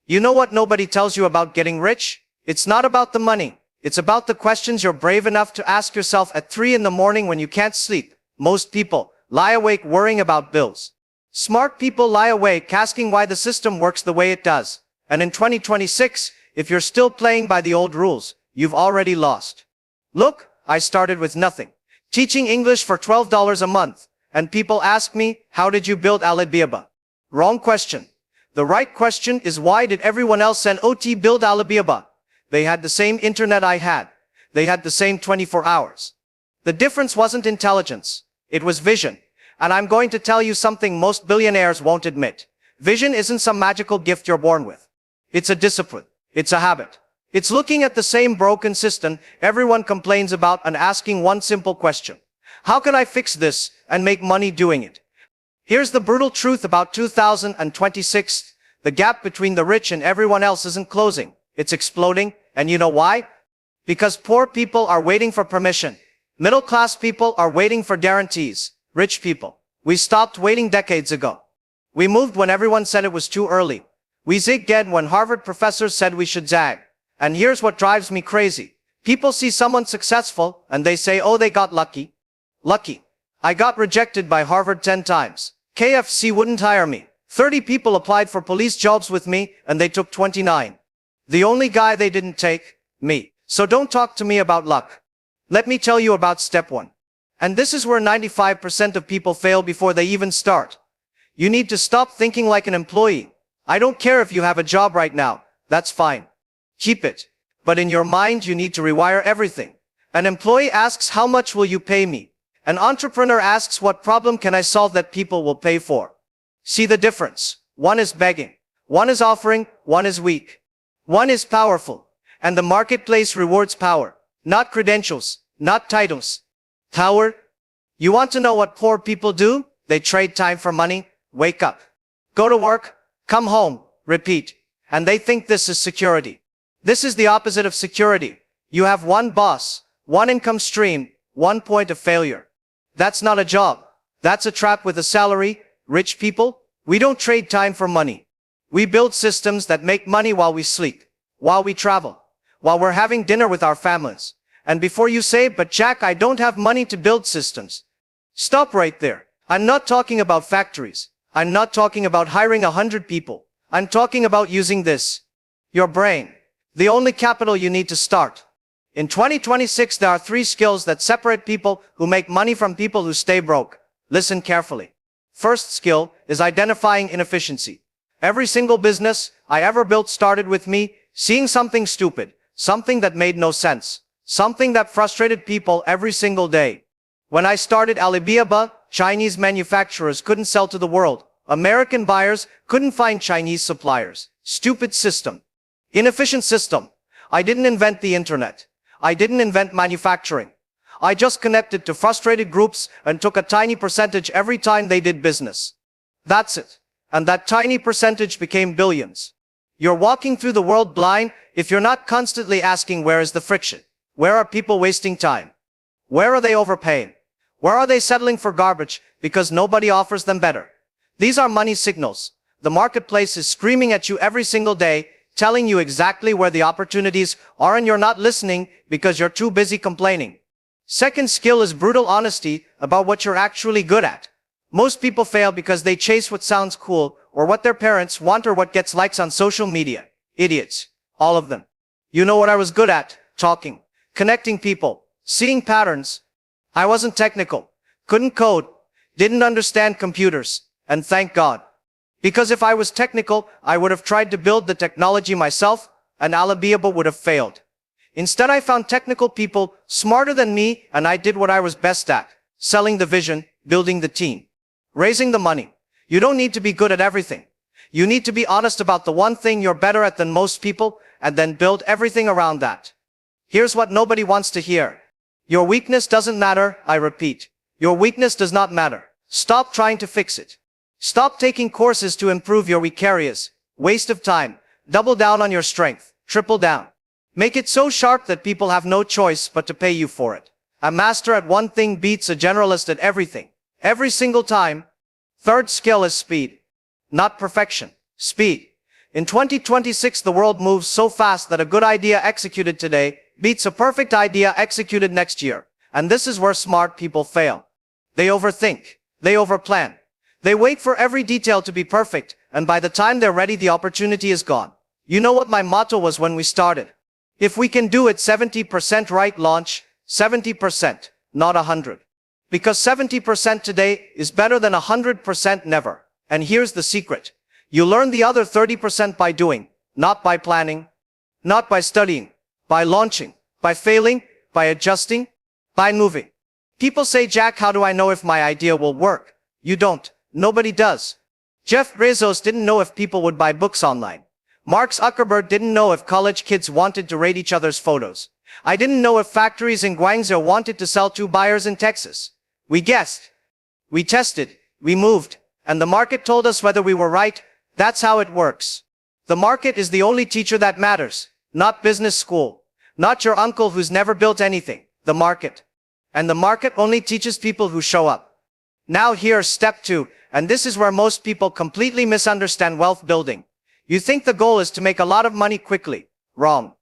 You know what nobody tells you about getting rich? It's not about the money. It's about the questions you're brave enough to ask yourself at 3 in the morning when you can't sleep. Most people lie awake worrying about bills. Smart people lie awake asking why the system works the way it does. And in 2026, if you're still playing by the old rules, you've already lost. Look, I started with nothing. Teaching English for $12 a month. And people ask me, how did you build Alibaba? Wrong question. The right question is, why did everyone else send OT build Alibaba? They had the same internet I had. They had the same 24 hours. The difference wasn't intelligence. It was vision. And I'm going to tell you something most billionaires won't admit. Vision isn't some magical gift you're born with. It's a discipline. It's a habit. It's looking at the same broken system everyone complains about and asking one simple question. How can I fix this and make money doing it? Here's the brutal truth about 2026. The gap between the rich and everyone else isn't closing. It's exploding. And you know why? Because poor people are waiting for permission. Middle-class people are waiting for guarantees. Rich people, we stopped waiting decades ago. We moved when everyone said it was too early. We zigged when Harvard professors said we should zag. And here's what drives me crazy. People see someone successful and they say, oh, they got lucky. Lucky. I got rejected by Harvard 10 times. KFC wouldn't hire me. 30 people applied for police jobs with me and they took 29. The only guy they didn't take, me. So don't talk to me about luck. Let me tell you about step 1. And this is where 95% of people fail before they even start. You need to stop thinking like an employee. I don't care if you have a job right now. That's fine. Keep it. But in your mind, you need to rewire everything. An employee asks, how much will you pay me? An entrepreneur asks, what problem can I solve that people will pay for? See the difference. One is begging. One is offering. One is weak. One is powerful. And the marketplace rewards power. Not credentials. Not titles. Power. You want to know what poor people do? They trade time for money. Wake up. Go to work. Come home. Repeat. And they think this is security. This is the opposite of security. You have one boss, one income stream, one point of failure. That's not a job. That's a trap with a salary. Rich people, we don't trade time for money. We build systems that make money while we sleep, while we travel, while we're having dinner with our families. And before you say, but Jack, I don't have money to build systems. Stop right there. I'm not talking about factories. I'm not talking about hiring 100 people. I'm talking about using this. Your brain. The only capital you need to start. In 2026, there are 3 skills that separate people who make money from people who stay broke. Listen carefully. First skill is identifying inefficiency. Every single business I ever built started with me seeing something stupid, something that made no sense, something that frustrated people every single day. When I started Alibaba, Chinese manufacturers couldn't sell to the world. American buyers couldn't find Chinese suppliers. Stupid system. Inefficient system. I didn't invent the internet. I didn't invent manufacturing. I just connected to frustrated groups and took a tiny percentage every time they did business. That's it. And that tiny percentage became billions. You're walking through the world blind if you're not constantly asking, where is the friction? Where are people wasting time? Where are they overpaying? Where are they settling for garbage because nobody offers them better? These are money signals. The marketplace is screaming at you every single day, telling you exactly where the opportunities are, and you're not listening because you're too busy complaining. Second skill is brutal honesty about what you're actually good at. Most people fail because they chase what sounds cool, or what their parents want, or what gets likes on social media. Idiots. All of them. You know what I was good at? Talking. Connecting people. Seeing patterns. I wasn't technical. Couldn't code. Didn't understand computers. And thank God. Because if I was technical, I would have tried to build the technology myself, and Alibaba would have failed. Instead, I found technical people smarter than me, and I did what I was best at. Selling the vision, building the team, raising the money. You don't need to be good at everything. You need to be honest about the one thing you're better at than most people, and then build everything around that. Here's what nobody wants to hear. Your weakness doesn't matter, I repeat. Your weakness does not matter. Stop trying to fix it. Stop taking courses to improve your weak areas. Waste of time. Double down on your strength. Triple down. Make it so sharp that people have no choice but to pay you for it. A master at one thing beats a generalist at everything. Every single time. Third skill is speed. Not perfection. Speed. In 2026, the world moves so fast that a good idea executed today beats a perfect idea executed next year. And this is where smart people fail. They overthink. They overplan. They wait for every detail to be perfect, and by the time they're ready, the opportunity is gone. You know what my motto was when we started? If we can do it 70% right, launch 70%, not 100. Because 70% today is better than 100% never. And here's the secret. You learn the other 30% by doing, not by planning, not by studying, by launching, by failing, by adjusting, by moving. People say, Jack, how do I know if my idea will work? You don't. Nobody does. Jeff Bezos didn't know if people would buy books online. Mark Zuckerberg didn't know if college kids wanted to rate each other's photos. I didn't know if factories in Guangzhou wanted to sell to buyers in Texas. We guessed. We tested. We moved. And the market told us whether we were right. That's how it works. The market is the only teacher that matters. Not business school. Not your uncle who's never built anything. The market. And the market only teaches people who show up. Now here's step 2, and this is where most people completely misunderstand wealth building. You think the goal is to make a lot of money quickly. Wrong.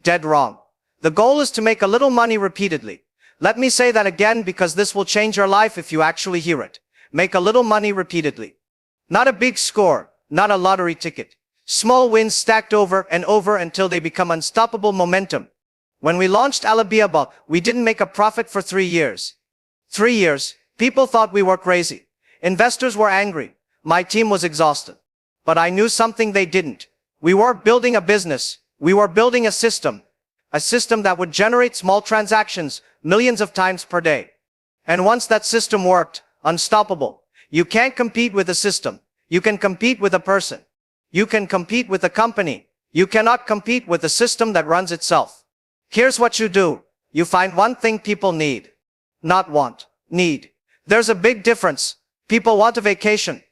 Dead wrong. The goal is to make a little money repeatedly. Let me say that again because this will change your life if you actually hear it. Make a little money repeatedly. Not a big score, not a lottery ticket. Small wins stacked over and over until they become unstoppable momentum. When we launched Alibaba, we didn't make a profit for 3 years. 3 years. People thought we were crazy. Investors were angry. My team was exhausted. But I knew something they didn't. We were building a business. We were building a system. A system that would generate small transactions millions of times per day. And once that system worked, unstoppable. You can't compete with a system. You can compete with a person. You can compete with a company. You cannot compete with a system that runs itself. Here's what you do. You find one thing people need. Not want. Need. There's a big difference. People want a vacation.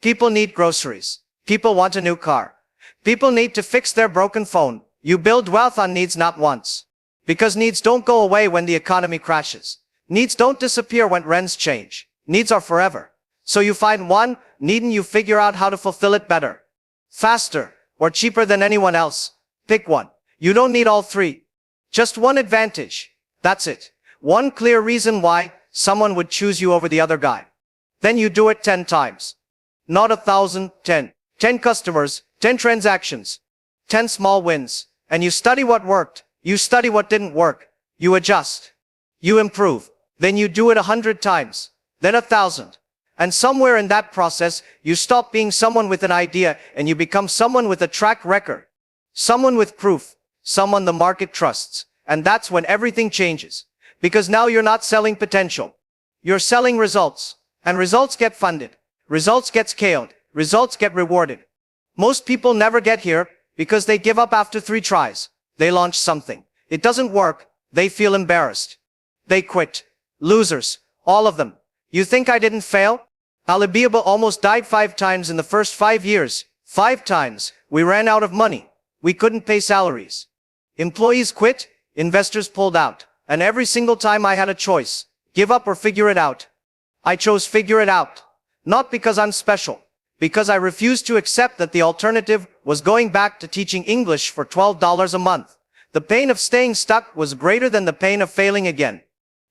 People need groceries. People want a new car. People need to fix their broken phone. You build wealth on needs, not wants. Because needs don't go away when the economy crashes. Needs don't disappear when rents change. Needs are forever. So you find one need and you figure out how to fulfill it better, faster, or cheaper than anyone else. Pick one. You don't need all three. Just one advantage. That's it. One clear reason why someone would choose you over the other guy. Then you do it 10 times. Not 1,000, 10. 10 customers, 10 transactions, 10 small wins. And you study what worked. You study what didn't work. You adjust. You improve. Then you do it 100 times. Then 1,000. And somewhere in that process, you stop being someone with an idea and you become someone with a track record. Someone with proof. Someone the market trusts. And that's when everything changes. Because now you're not selling potential. You're selling results. And results get funded. Results get scaled. Results get rewarded. Most people never get here because they give up after 3 tries. They launch something. It doesn't work. They feel embarrassed. They quit. Losers. All of them. You think I didn't fail? Alibaba almost died 5 times in the first 5 years. 5 times. We ran out of money. We couldn't pay salaries. Employees quit. Investors pulled out. And every single time I had a choice. Give up or figure it out. I chose figure it out. Not because I'm special. Because I refused to accept that the alternative was going back to teaching English for $12 a month. The pain of staying stuck was greater than the pain of failing again.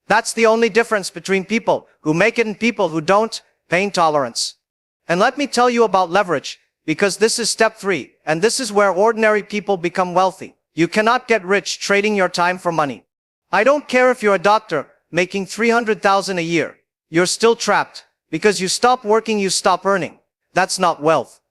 That's the only difference between people who make it and people who don't. Pain tolerance. And let me tell you about leverage, because this is step 3, and this is where ordinary people become wealthy. You cannot get rich trading your time for money. I don't care if you're a doctor making $300,000 a year. You're still trapped, because you stop working, you stop earning. That's not wealth.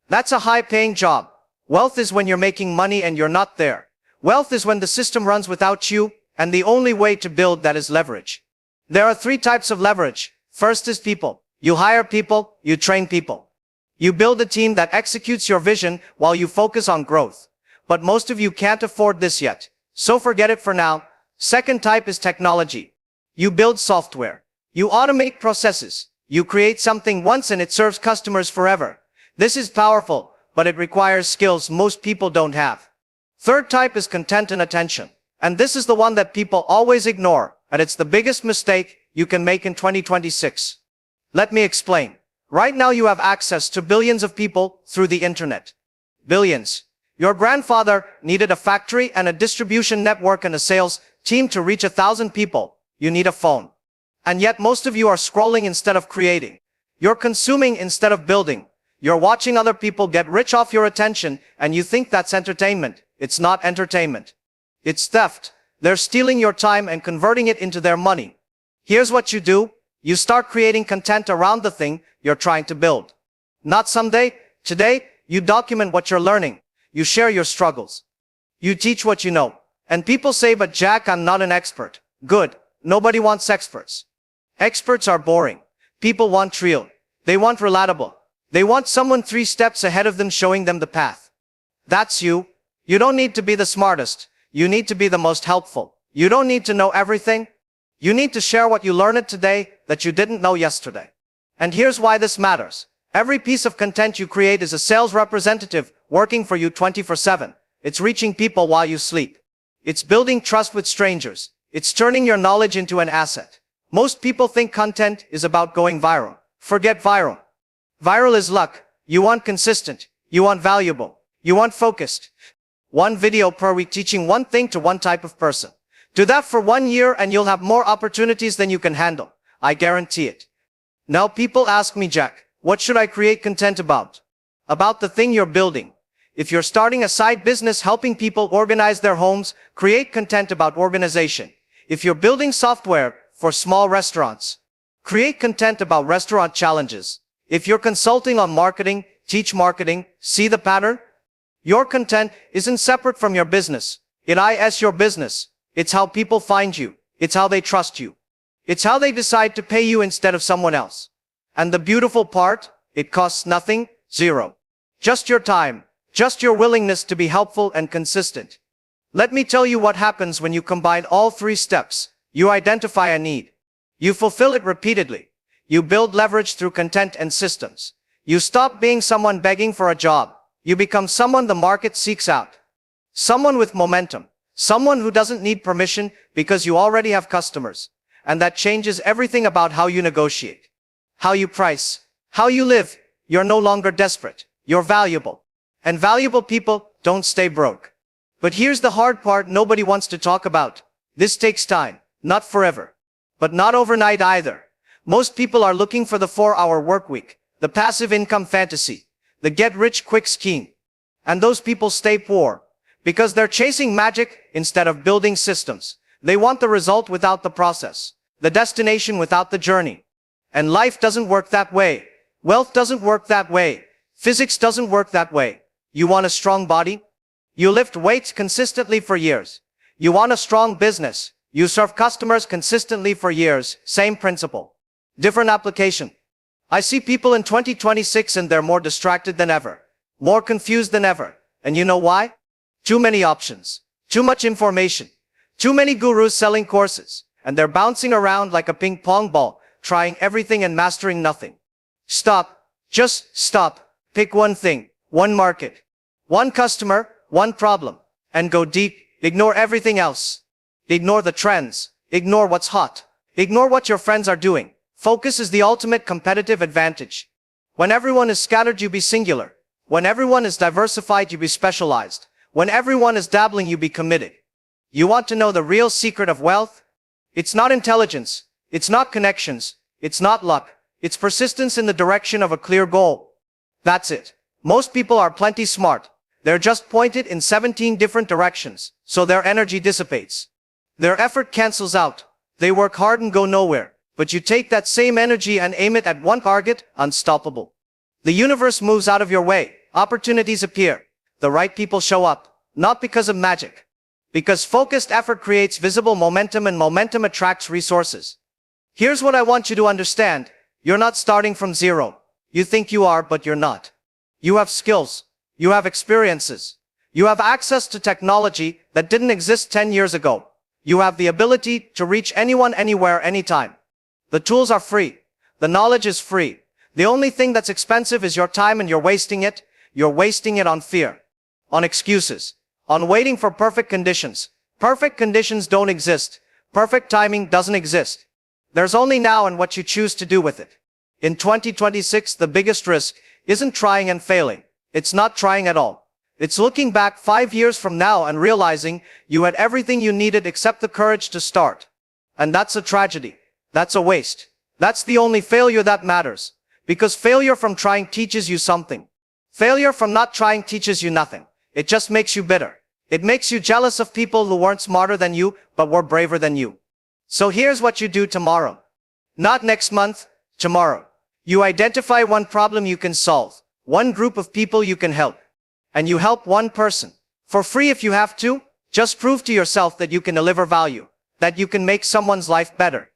That's a high-paying job. Wealth is when you're making money and you're not there. Wealth is when the system runs without you, and the only way to build that is leverage. There are 3 types of leverage. First is people. You hire people, you train people. You build a team that executes your vision while you focus on growth. But most of you can't afford this yet. So forget it for now. Second type is technology. You build software. You automate processes. You create something once and it serves customers forever. This is powerful, but it requires skills most people don't have. Third type is content and attention. And this is the one that people always ignore, and it's the biggest mistake you can make in 2026. Let me explain. Right now you have access to billions of people through the internet. Billions. Your grandfather needed a factory and a distribution network and a sales team to reach 1,000 people. You need a phone. And yet most of you are scrolling instead of creating. You're consuming instead of building. You're watching other people get rich off your attention and you think that's entertainment. It's not entertainment. It's theft. They're stealing your time and converting it into their money. Here's what you do. You start creating content around the thing you're trying to build. Not someday, today, you document what you're learning. You share your struggles. You teach what you know. And people say, but Jack, I'm not an expert. Good. Nobody wants experts. Experts are boring. People want real. They want relatable. They want someone 3 steps ahead of them showing them the path. That's you. You don't need to be the smartest. You need to be the most helpful. You don't need to know everything. You need to share what you learned today that you didn't know yesterday. And here's why this matters. Every piece of content you create is a sales representative working for you 24/7. It's reaching people while you sleep. It's building trust with strangers. It's turning your knowledge into an asset. Most people think content is about going viral. Forget viral. Viral is luck. You want consistent. You want valuable. You want focused. 1 video per week teaching one thing to one type of person. Do that for 1 year and you'll have more opportunities than you can handle. I guarantee it. Now people ask me, Jack, what should I create content about? About the thing you're building. If you're starting a side business helping people organize their homes, create content about organization. If you're building software for small restaurants, create content about restaurant challenges. If you're consulting on marketing, teach marketing. See the pattern? Your content isn't separate from your business. It is your business. It's how people find you. It's how they trust you. It's how they decide to pay you instead of someone else. And the beautiful part, it costs nothing, zero. Just your time. Just your willingness to be helpful and consistent. Let me tell you what happens when you combine all 3 steps. You identify a need. You fulfill it repeatedly. You build leverage through content and systems. You stop being someone begging for a job. You become someone the market seeks out. Someone with momentum. Someone who doesn't need permission because you already have customers. And that changes everything about how you negotiate. How you price. How you live. You're no longer desperate. You're valuable. And valuable people don't stay broke. But here's the hard part nobody wants to talk about. This takes time. Not forever. But not overnight either. Most people are looking for the 4-hour work week. The passive income fantasy. The get-rich-quick scheme. And those people stay poor. Because they're chasing magic instead of building systems. They want the result without the process. The destination without the journey. And life doesn't work that way. Wealth doesn't work that way. Physics doesn't work that way. You want a strong body? You lift weights consistently for years. You want a strong business. You serve customers consistently for years. Same principle. Different application. I see people in 2026 and they're more distracted than ever. More confused than ever. And you know why? Too many options. Too much information. Too many gurus selling courses. And they're bouncing around like a ping pong ball, trying everything and mastering nothing. Stop. Just stop. Pick one thing. One market. One customer. One problem. And go deep. Ignore everything else. Ignore the trends. Ignore what's hot. Ignore what your friends are doing. Focus is the ultimate competitive advantage. When everyone is scattered, you be singular. When everyone is diversified, you be specialized. When everyone is dabbling, you be committed. You want to know the real secret of wealth? It's not intelligence. It's not connections. It's not luck. It's persistence in the direction of a clear goal. That's it. Most people are plenty smart. They're just pointed in 17 different directions, so their energy dissipates. Their effort cancels out. They work hard and go nowhere. But you take that same energy and aim it at one target, unstoppable. The universe moves out of your way. Opportunities appear. The right people show up. Not because of magic. Because focused effort creates visible momentum and momentum attracts resources. Here's what I want you to understand. You're not starting from zero. You think you are, but you're not. You have skills. You have experiences. You have access to technology that didn't exist 10 years ago. You have the ability to reach anyone, anywhere, anytime. The tools are free. The knowledge is free. The only thing that's expensive is your time, and you're wasting it. You're wasting it on fear. On excuses. On waiting for perfect conditions. Perfect conditions don't exist. Perfect timing doesn't exist. There's only now and what you choose to do with it. In 2026, the biggest risk isn't trying and failing. It's not trying at all. It's looking back 5 years from now and realizing you had everything you needed except the courage to start. And that's a tragedy. That's a waste. That's the only failure that matters. Because failure from trying teaches you something. Failure from not trying teaches you nothing. It just makes you bitter. It makes you jealous of people who weren't smarter than you, but were braver than you. So here's what you do tomorrow. Not next month, tomorrow. You identify one problem you can solve, one group of people you can help. And you help one person. For free if you have to, just prove to yourself that you can deliver value, that you can make someone's life better.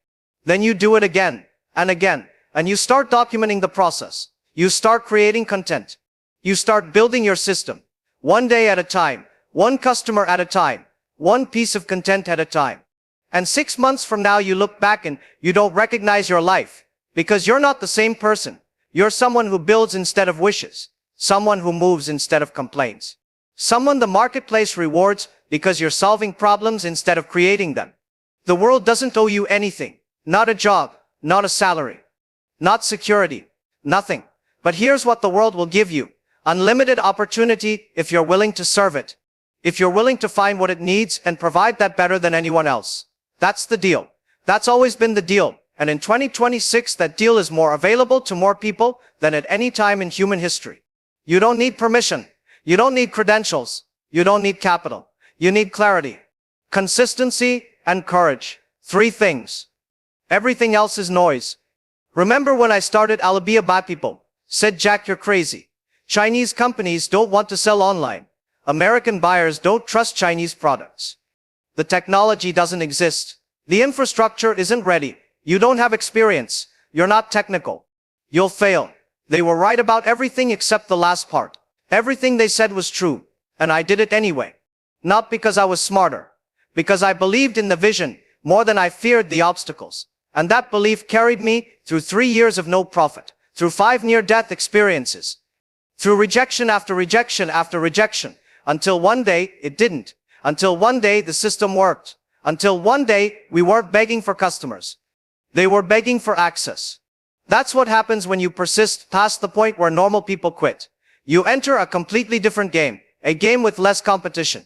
Then you do it again, and you start documenting the process. You start creating content. You start building your system. One day at a time, one customer at a time, one piece of content at a time. And 6 months from now you look back and you don't recognize your life. Because you're not the same person. You're someone who builds instead of wishes. Someone who moves instead of complains. Someone the marketplace rewards because you're solving problems instead of creating them. The world doesn't owe you anything. Not a job, not a salary, not security, nothing. But here's what the world will give you. Unlimited opportunity if you're willing to serve it. If you're willing to find what it needs and provide that better than anyone else. That's the deal. That's always been the deal. And in 2026 that deal is more available to more people than at any time in human history. You don't need permission. You don't need credentials. You don't need capital. You need clarity, consistency, and courage. 3 things. Everything else is noise. Remember when I started Alibaba by people said, Jack, you're crazy. Chinese companies don't want to sell online. American buyers don't trust Chinese products. The technology doesn't exist. The infrastructure isn't ready. You don't have experience. You're not technical. You'll fail. They were right about everything except the last part. Everything they said was true. And I did it anyway. Not because I was smarter. Because I believed in the vision more than I feared the obstacles. And that belief carried me through 3 years of no profit. Through 5 near-death experiences. Through rejection after rejection after rejection. Until one day it didn't. Until one day the system worked. Until one day we weren't begging for customers. They were begging for access. That's what happens when you persist past the point where normal people quit. You enter a completely different game. A game with less competition.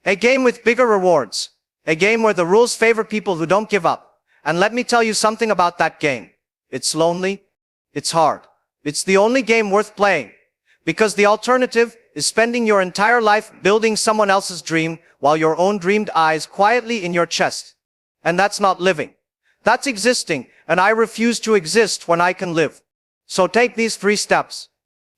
A game with bigger rewards. A game where the rules favor people who don't give up. And let me tell you something about that game. It's lonely. It's hard. It's the only game worth playing. Because the alternative is spending your entire life building someone else's dream while your own dream dies quietly in your chest. And that's not living. That's existing, and I refuse to exist when I can live. So take these 3 steps.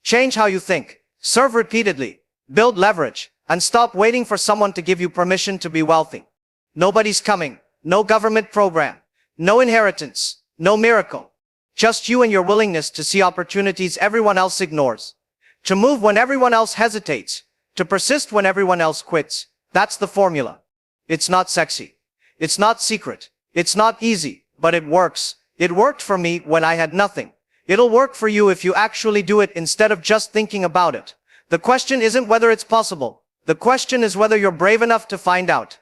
Change how you think. Serve repeatedly. Build leverage. And stop waiting for someone to give you permission to be wealthy. Nobody's coming. No government program. No inheritance. No miracle. Just you and your willingness to see opportunities everyone else ignores. To move when everyone else hesitates. To persist when everyone else quits. That's the formula. It's not sexy. It's not secret. It's not easy, but it works. It worked for me when I had nothing. It'll work for you if you actually do it instead of just thinking about it. The question isn't whether it's possible. The question is whether you're brave enough to find out.